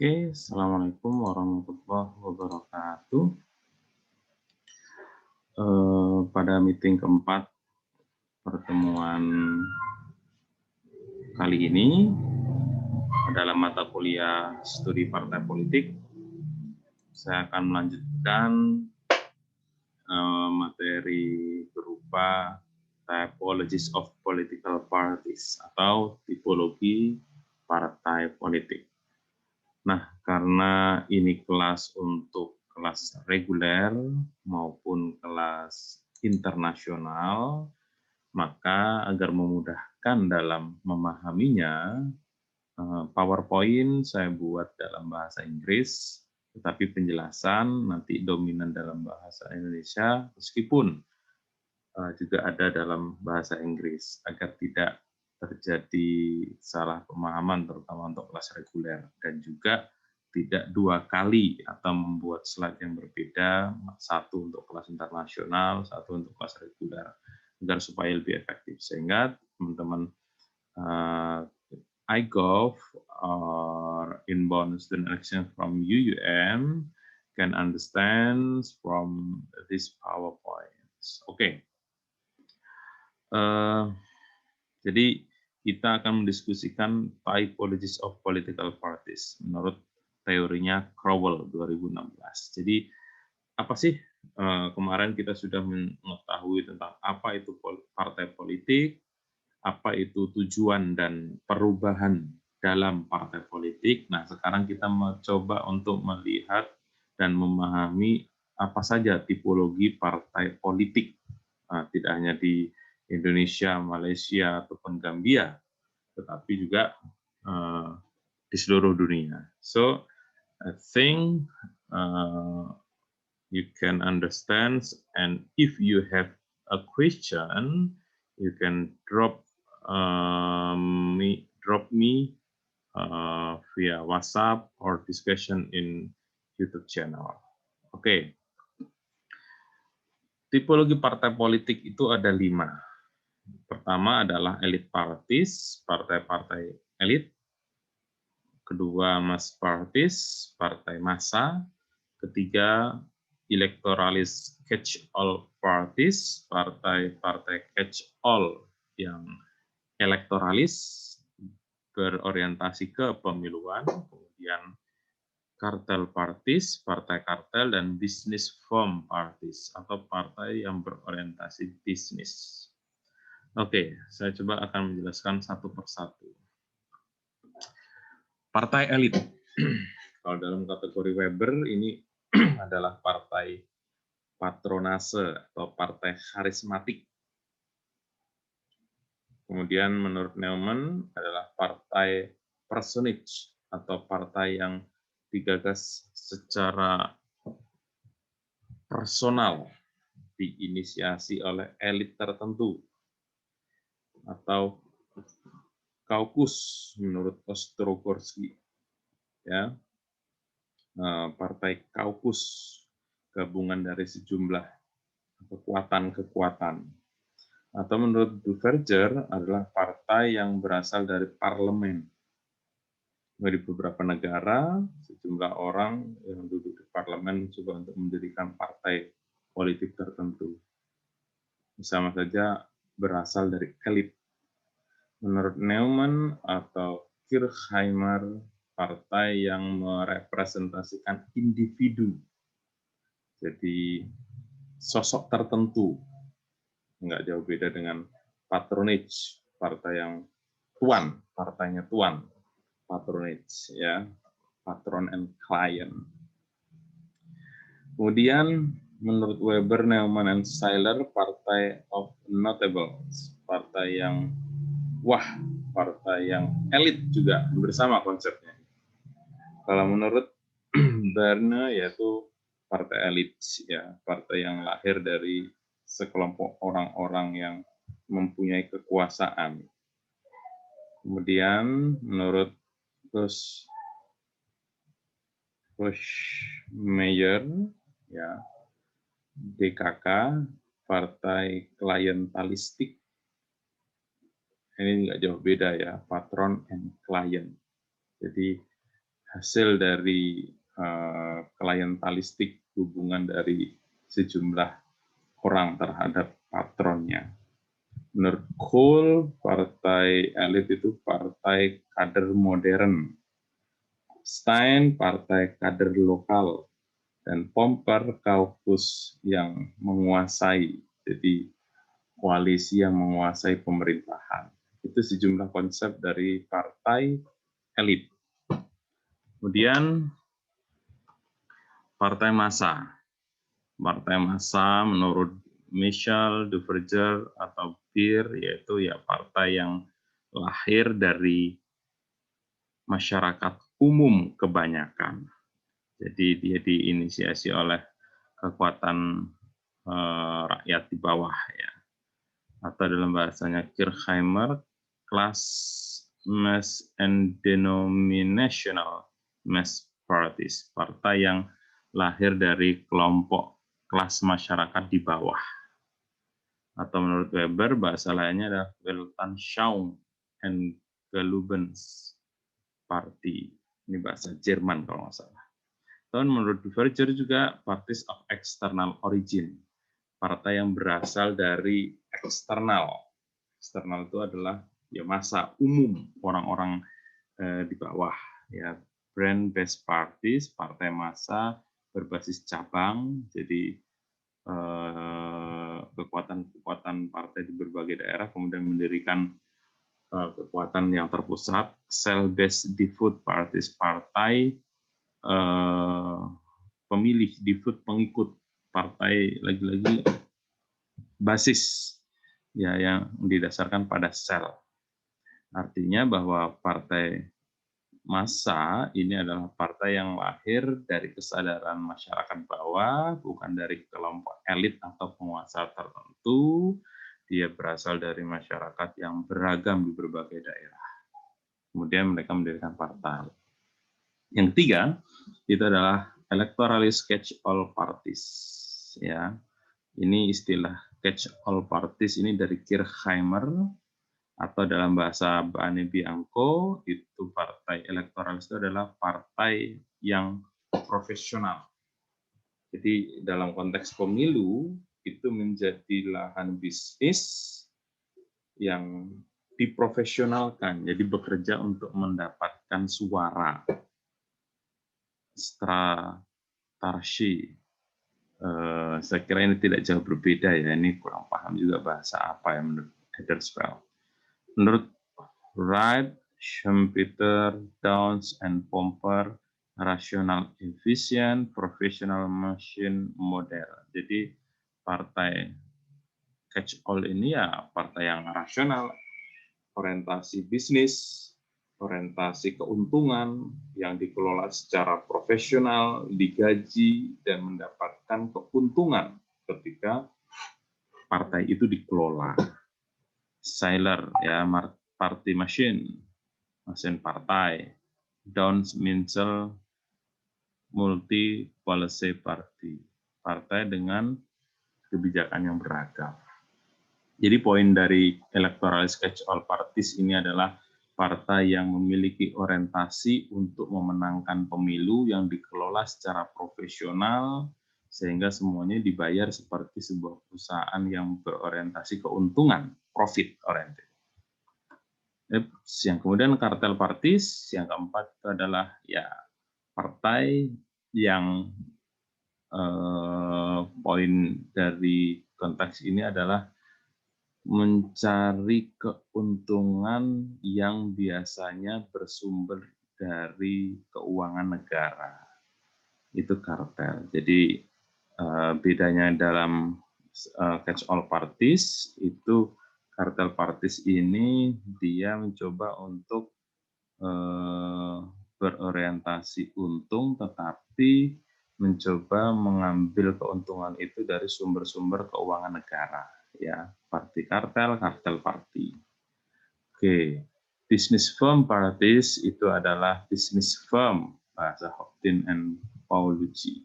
Oke, Assalamualaikum warahmatullahi wabarakatuh. Pada meeting keempat pertemuan kali ini dalam mata kuliah studi partai politik, saya akan melanjutkan materi berupa typologies of political parties atau tipologi partai politik. Nah, karena ini kelas untuk kelas reguler maupun kelas internasional, maka agar memudahkan dalam memahaminya, PowerPoint saya buat dalam bahasa Inggris, tetapi penjelasan nanti dominan dalam bahasa Indonesia, meskipun juga ada dalam bahasa Inggris, agar tidak terjadi salah pemahaman terutama untuk kelas reguler, dan juga tidak dua kali atau membuat slide yang berbeda, satu untuk kelas internasional, satu untuk kelas reguler, agar supaya lebih efektif. Sehingga teman-teman iGov or inbound student action from UUM can understand from this PowerPoint. Oke. Jadi kita akan mendiskusikan typologies of political parties menurut teorinya Crowell 2016. Jadi apa sih, kemarin kita sudah mengetahui tentang apa itu partai politik, apa itu tujuan dan perubahan dalam partai politik. Nah, sekarang kita mencoba untuk melihat dan memahami apa saja tipologi partai politik. Nah, tidak hanya di Indonesia, Malaysia, ataupun Gambia, tetapi juga di seluruh dunia. So, I think you can understand, and if you have a question, you can drop me via WhatsApp or discussion in YouTube channel. Oke. Tipologi partai politik itu ada 5. Pertama adalah elite parties, partai-partai elit. Kedua, mass parties, partai massa. Ketiga, electoralis catch-all parties, partai-partai catch-all yang elektoralis, berorientasi ke pemiluan. Kemudian cartel parties, partai kartel, dan business firm parties, atau partai yang berorientasi bisnis. Oke, saya coba akan menjelaskan satu persatu. Partai elit. Kalau dalam kategori Weber, ini adalah partai patronase atau partai karismatik. Kemudian menurut Neumann adalah partai personage atau partai yang digagas secara personal, diinisiasi oleh elit tertentu, atau kaukus menurut Ostrogorski, ya, partai kaukus, gabungan dari sejumlah kekuatan-kekuatan. Atau menurut Duverger adalah partai yang berasal dari parlemen. Di beberapa negara, sejumlah orang yang duduk di parlemen mencoba untuk mendirikan partai politik tertentu. Sama saja berasal dari elit. Menurut Neumann atau Kirchheimer, partai yang merepresentasikan individu. Jadi sosok tertentu. Enggak jauh beda dengan patronage, partai yang tuan, partainya tuan. Patronage, ya, patron and client. Kemudian menurut Weber, Neumann, and Seiler, partai of notables, partai yang wah, partai yang elit juga bersama konsepnya. Kalau menurut Berne yaitu partai elit, ya, partai yang lahir dari sekelompok orang-orang yang mempunyai kekuasaan. Kemudian menurut Bushmeyer, ya, DKK, partai klientelistik. Ini nggak jauh beda, ya, patron and client. Jadi hasil dari klientelistik, hubungan dari sejumlah orang terhadap patronnya. Menurut Cole, partai elit itu partai kader modern. Stein, partai kader lokal. Dan Pomper, kaukus yang menguasai. Jadi koalisi yang menguasai pemerintahan. Itu sejumlah konsep dari partai elit. Kemudian partai massa. Partai massa menurut Michel Duverger atau Beer yaitu ya partai yang lahir dari masyarakat umum kebanyakan. Jadi dia diinisiasi oleh kekuatan rakyat di bawah ya. Atau dalam bahasanya Kirchheimer, class mass and denominational mass parties, partai yang lahir dari kelompok kelas masyarakat di bawah. Atau menurut Weber, bahasa lainnya adalah Weltanschauung and Gelubens Party. Ini bahasa Jerman kalau nggak salah. Dan menurut Duverger juga Parties of External Origin, partai yang berasal dari eksternal. Eksternal itu adalah ya massa umum, orang-orang di bawah. Ya, brand-based parties, partai massa berbasis cabang, jadi kekuatan-kekuatan partai di berbagai daerah, kemudian mendirikan kekuatan yang terpusat, cell-based devout parties, partai pemilih, devout pengikut, partai lagi-lagi basis ya yang didasarkan pada sel. Artinya bahwa partai massa ini adalah partai yang lahir dari kesadaran masyarakat bawah, bukan dari kelompok elit atau penguasa tertentu. Dia berasal dari masyarakat yang beragam di berbagai daerah. Kemudian mereka mendirikan partai. Yang ketiga, itu adalah electoralist catch-all parties. Ya, ini istilah catch-all parties ini dari Kirchheimer, atau dalam bahasa Bane Bianco, itu partai elektoralis itu adalah partai yang profesional. Jadi dalam konteks pemilu, itu menjadi lahan bisnis yang diprofesionalkan, jadi bekerja untuk mendapatkan suara. Stratarshi. Saya kira ini tidak jauh berbeda ya, ini kurang paham juga bahasa apa ya menurut Hedersfeld. Menurut Wright, Schumpeter, Downs, and Pomper, rational efficient professional machine model. Jadi partai catch all ini ya partai yang rasional, orientasi bisnis, orientasi keuntungan yang dikelola secara profesional, digaji, dan mendapatkan keuntungan ketika partai itu dikelola. Seiler, ya, party machine, mesin partai. Downs, Minzel, multi policy party, partai dengan kebijakan yang beragam. Jadi poin dari electoralist catch-all parties ini adalah partai yang memiliki orientasi untuk memenangkan pemilu yang dikelola secara profesional, sehingga semuanya dibayar seperti sebuah perusahaan yang berorientasi keuntungan, profit oriented. Yang kemudian kartel parties, yang keempat itu adalah ya partai yang poin dari konteks ini adalah mencari keuntungan yang biasanya bersumber dari keuangan negara. Itu kartel. Jadi bedanya dalam catch-all parties, itu kartel parties ini dia mencoba untuk berorientasi untung, tetapi mencoba mengambil keuntungan itu dari sumber-sumber keuangan negara. Ya, party kartel, kartel party. Oke, business firm parties itu adalah business firm bahasa Hopkins and Paulucci,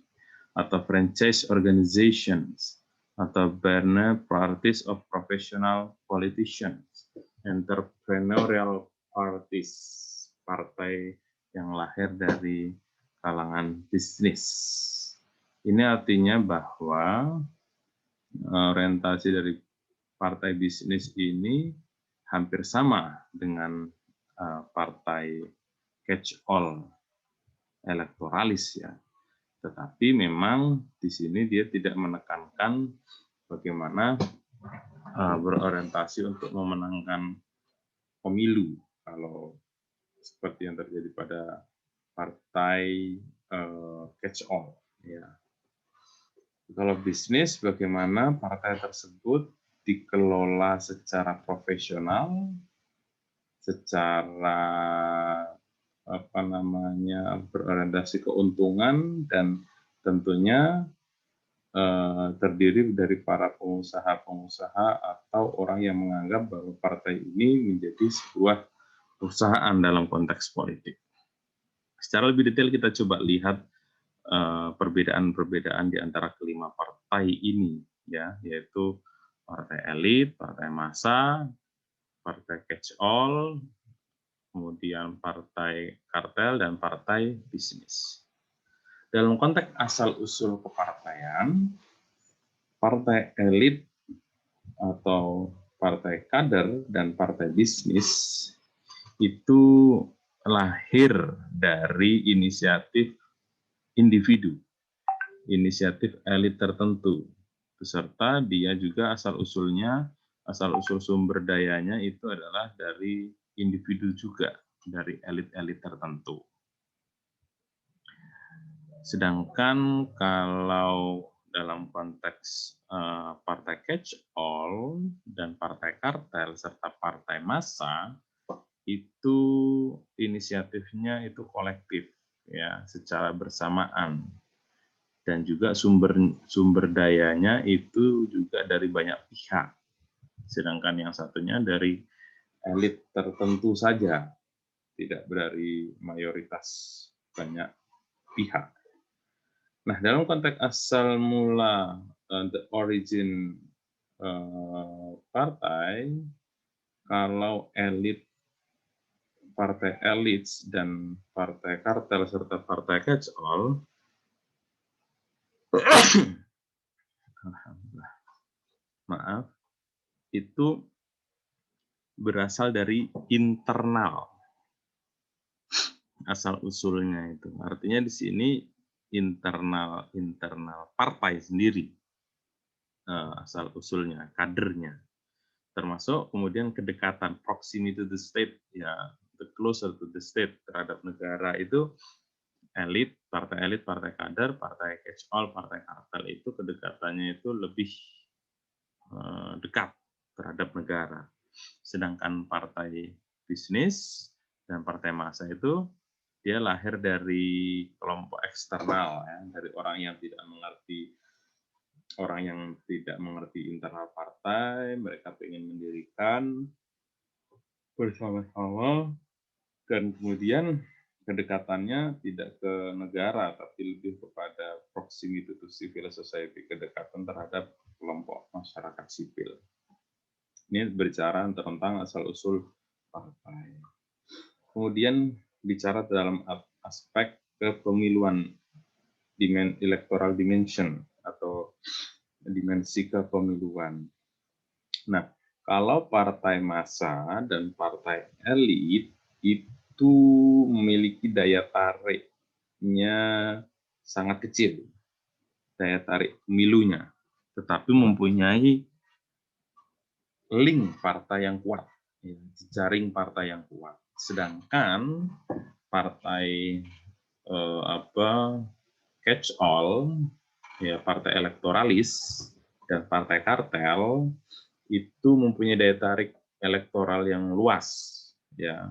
atau franchise organizations, atau Berner parties of professional politicians, entrepreneurial parties, partai yang lahir dari kalangan bisnis. Ini artinya bahwa orientasi dari partai bisnis ini hampir sama dengan partai catch all elektoralis ya. Tetapi memang di sini dia tidak menekankan bagaimana berorientasi untuk memenangkan pemilu. Kalau seperti yang terjadi pada partai catch all ya. Kalau bisnis, bagaimana partai tersebut dikelola secara profesional, secara berorientasi keuntungan, dan tentunya terdiri dari para pengusaha-pengusaha atau orang yang menganggap bahwa partai ini menjadi sebuah perusahaan dalam konteks politik. Secara lebih detail kita coba lihat perbedaan-perbedaan di antara kelima partai ini, ya, yaitu partai elit, partai massa, partai catch all, kemudian partai kartel, dan partai bisnis. Dalam konteks asal-usul kepartaian, partai elit atau partai kader dan partai bisnis itu lahir dari inisiatif individu, inisiatif elit tertentu, beserta dia juga asal-usul sumber dayanya itu adalah dari individu juga, dari elit-elit tertentu. Sedangkan kalau dalam konteks partai catch all dan partai kartel serta partai massa, itu inisiatifnya itu kolektif ya, secara bersamaan, dan juga sumber dayanya itu juga dari banyak pihak, sedangkan yang satunya dari elit tertentu saja, tidak dari mayoritas banyak pihak. Nah, dalam konteks asal mula the origin partai, kalau partai elit dan partai kartel serta partai catch all, alhamdulillah, maaf, itu berasal dari internal asal usulnya itu. Artinya di sini internal partai sendiri asal usulnya, kadernya, termasuk kemudian kedekatan, proximity to the state, ya, the closer to the state terhadap negara itu. Elit, partai kader, partai catch all, partai kartel itu kedekatannya itu lebih dekat terhadap negara. Sedangkan partai bisnis dan partai massa itu dia lahir dari kelompok eksternal, ya, dari orang yang tidak mengerti internal partai. Mereka ingin mendirikan bersama-sama, dan kemudian kedekatannya tidak ke negara, tapi lebih kepada proximity to civil society, kedekatan terhadap kelompok masyarakat sipil. Ini berbicara tentang asal-usul partai. Kemudian bicara dalam aspek kepemiluan, electoral dimension atau dimensi kepemiluan. Nah, kalau partai massa dan partai elit itu memiliki daya tariknya sangat kecil, daya tarik pemilunya, tetapi mempunyai link partai yang kuat, jejaring partai yang kuat. Sedangkan partai catch all, ya, partai elektoralis dan partai kartel itu mempunyai daya tarik elektoral yang luas, ya,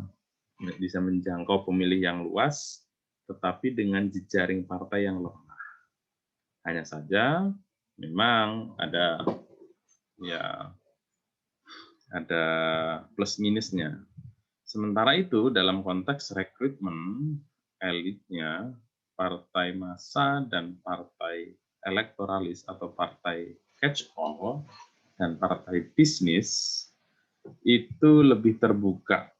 bisa menjangkau pemilih yang luas, tetapi dengan jejaring partai yang lemah. Hanya saja memang ada plus minusnya. Sementara itu dalam konteks rekrutmen elitnya, partai massa dan partai elektoralis atau partai catch all dan partai bisnis itu lebih terbuka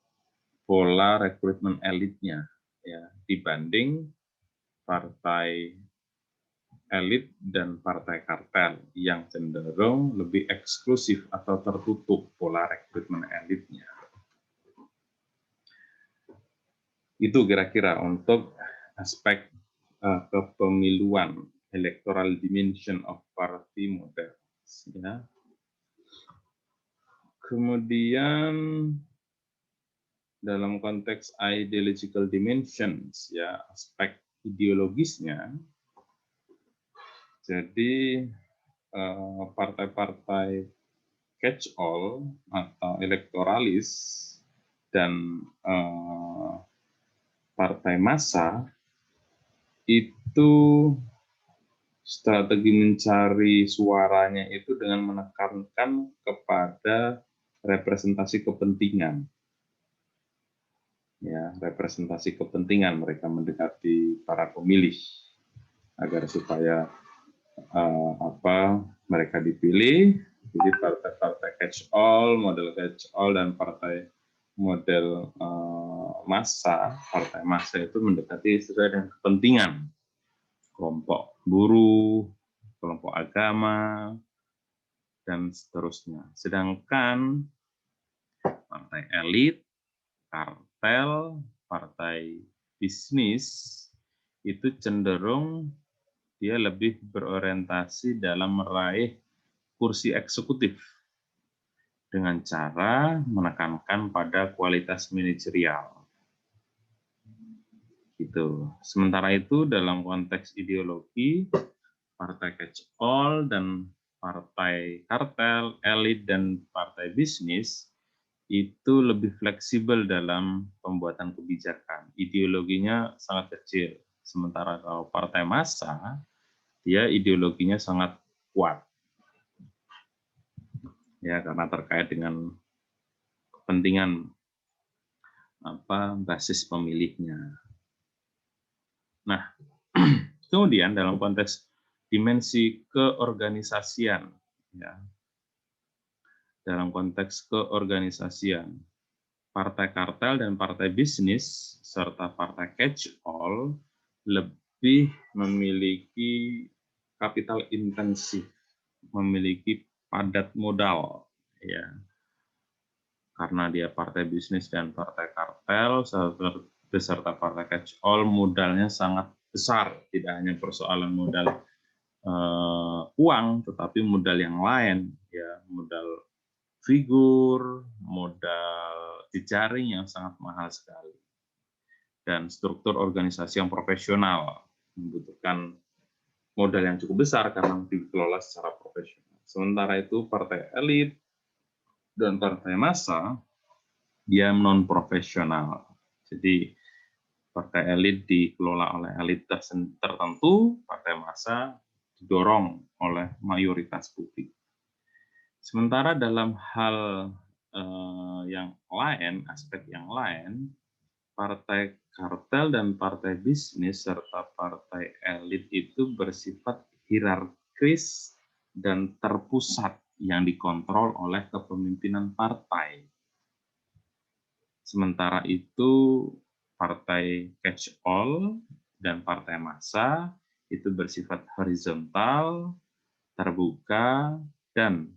pola rekrutmen elitnya, ya, dibanding partai elit dan partai kartel yang cenderung lebih eksklusif atau tertutup pola rekrutmen elitnya. Itu kira-kira untuk aspek kepemiluan, electoral dimension of party model. Ya. Kemudian dalam konteks ideological dimensions, ya, aspek ideologisnya, jadi partai-partai catch all atau elektoralis dan partai massa itu strategi mencari suaranya itu dengan menekankan kepada representasi kepentingan. Ya, representasi kepentingan mereka mendekati para pemilih agar supaya mereka dipilih. Jadi partai-partai catch all, model catch all dan partai model massa, partai massa itu mendekati sesuai dengan kepentingan kelompok buruh, kelompok agama, dan seterusnya. Sedangkan partai elit, kartel, partai bisnis itu cenderung dia lebih berorientasi dalam meraih kursi eksekutif dengan cara menekankan pada kualitas manajerial. Gitu. Sementara itu dalam konteks ideologi, partai catch all dan partai kartel, elit dan partai bisnis itu lebih fleksibel dalam pembuatan kebijakan. Ideologinya sangat kecil. Sementara kalau partai massa, dia ideologinya sangat kuat. Ya, karena terkait dengan kepentingan basis pemilihnya. Nah, kemudian dalam konteks dimensi keorganisasian, ya, dalam konteks keorganisasian, partai kartel dan partai bisnis serta partai catch all lebih memiliki kapital intensif, memiliki padat modal, ya, karena dia partai bisnis dan partai kartel beserta partai catch all modalnya sangat besar, tidak hanya persoalan modal uang, tetapi modal yang lain, ya, modal figur, modal jejaring yang sangat mahal sekali, dan struktur organisasi yang profesional membutuhkan modal yang cukup besar karena dikelola secara profesional. Sementara itu partai elit dan partai massa dia non profesional. Jadi partai elit dikelola oleh elit tertentu, partai massa didorong oleh mayoritas publik. Sementara dalam hal yang lain, aspek yang lain, partai kartel dan partai bisnis serta partai elit itu bersifat hierarkis dan terpusat yang dikontrol oleh kepemimpinan partai. Sementara itu partai catch all dan partai massa itu bersifat horizontal, terbuka, dan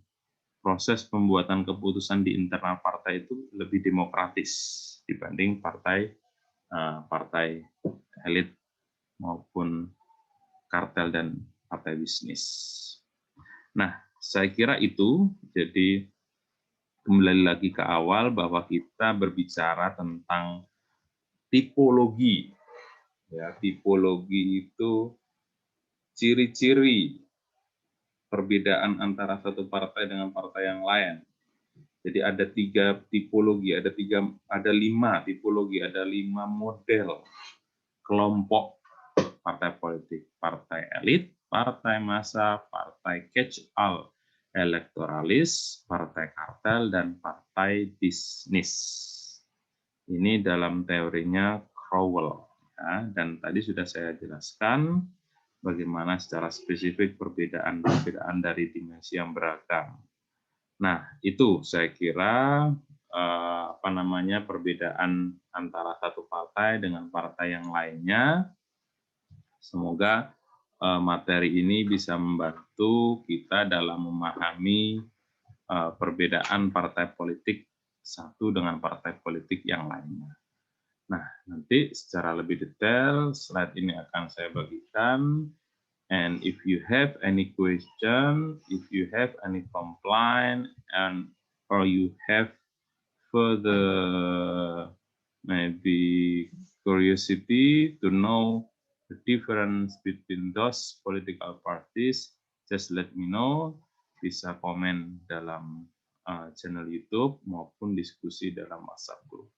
proses pembuatan keputusan di internal partai itu lebih demokratis dibanding partai elit maupun kartel dan partai bisnis. Nah, saya kira itu, jadi kembali lagi ke awal bahwa kita berbicara tentang tipologi. Ya, tipologi itu ciri-ciri perbedaan antara satu partai dengan partai yang lain. Jadi ada 3 tipologi, ada 5 tipologi, ada 5 model kelompok partai politik. Partai elit, partai massa, partai catch all, elektoralis, partai kartel, dan partai bisnis. Ini dalam teorinya Crowell. Ya, dan tadi sudah saya jelaskan bagaimana secara spesifik perbedaan-perbedaan dari dimensi yang beragam. Nah, itu saya kira perbedaan antara satu partai dengan partai yang lainnya. Semoga materi ini bisa membantu kita dalam memahami perbedaan partai politik satu dengan partai politik yang lainnya. Nah, nanti secara lebih detail slide ini akan saya bagikan. And if you have any question, if you have any complaint, or you have further maybe curiosity to know the difference between those political parties, just let me know. Bisa komen dalam channel YouTube maupun diskusi dalam WhatsApp group.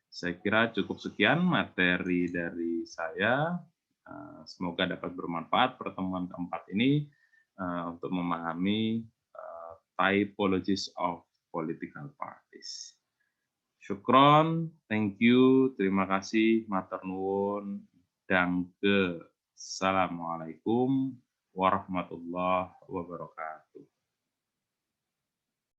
Saya kira cukup sekian materi dari saya. Semoga dapat bermanfaat pertemuan keempat ini untuk memahami typologies of political parties. Syukron, thank you, terima kasih, matur nuwun, danke. Assalamualaikum warahmatullahi wabarakatuh.